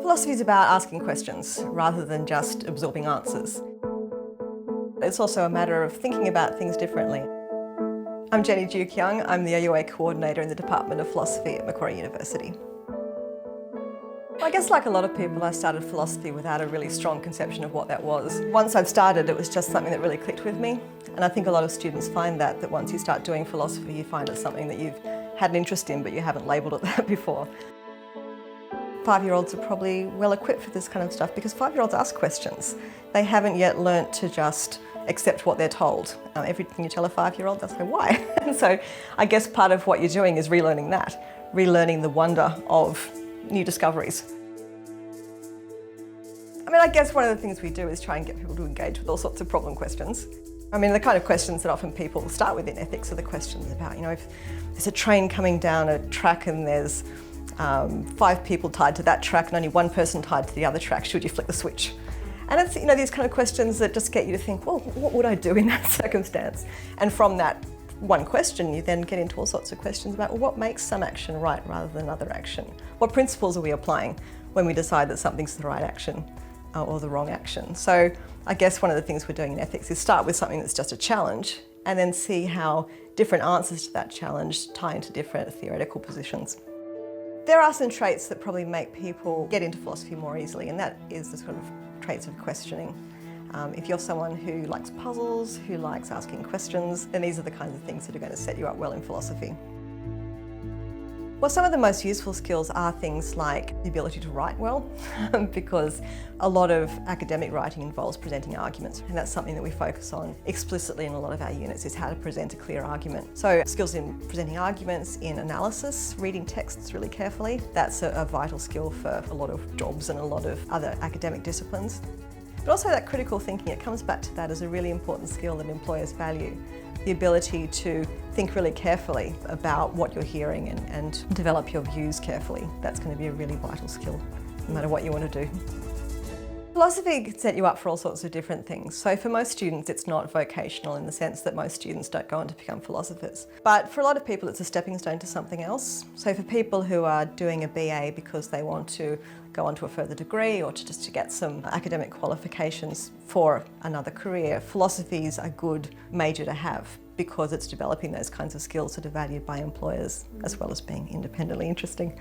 Philosophy is about asking questions rather than just absorbing answers. It's also a matter of thinking about things differently. I'm Jenny Duke-Young. I'm the AUA Coordinator in the Department of Philosophy at Macquarie University. I guess like a lot of people, I started philosophy without a really strong conception of what that was. Once I'd started, it was just something that really clicked with me. And I think a lot of students find that once you start doing philosophy, you find it's something that you've had an interest in, but you haven't labelled it that before. 5-year-olds are probably well equipped for this kind of stuff because 5-year-olds ask questions. They haven't yet learnt to just accept what they're told. Everything you tell a 5-year-old, they'll say, why? And so I guess part of what you're doing is relearning that, relearning the wonder of new discoveries. I guess one of the things we do is try and get people to engage with all sorts of problem questions. The kind of questions that often people start with in ethics are the questions about, if there's a train coming down a track and there's 5 people tied to that track and only 1 person tied to the other track, should you flick the switch? And it's these kind of questions that just get you to think, well, what would I do in that circumstance? And from that one question, you then get into all sorts of questions about, well, what makes some action right rather than another action? What principles are we applying when we decide that something's the right action or the wrong action? So I guess one of the things we're doing in ethics is start with something that's just a challenge and then see how different answers to that challenge tie into different theoretical positions. There are some traits that probably make people get into philosophy more easily, and that is the sort of traits of questioning. If you're someone who likes puzzles, who likes asking questions, then these are the kinds of things that are going to set you up well in philosophy. Well, some of the most useful skills are things like the ability to write well, because a lot of academic writing involves presenting arguments, and that's something that we focus on explicitly in a lot of our units, is how to present a clear argument. So skills in presenting arguments, in analysis, reading texts really carefully, that's a vital skill for a lot of jobs and a lot of other academic disciplines. But also that critical thinking, it comes back to that as a really important skill that employers value. The ability to think really carefully about what you're hearing and develop your views carefully. That's going to be a really vital skill, no matter what you want to do. Philosophy can set you up for all sorts of different things. So for most students, it's not vocational in the sense that most students don't go on to become philosophers. But for a lot of people, it's a stepping stone to something else. So for people who are doing a BA because they want to go on to a further degree or just to get some academic qualifications for another career, philosophy is a good major to have because it's developing those kinds of skills that are valued by employers as well as being independently interesting.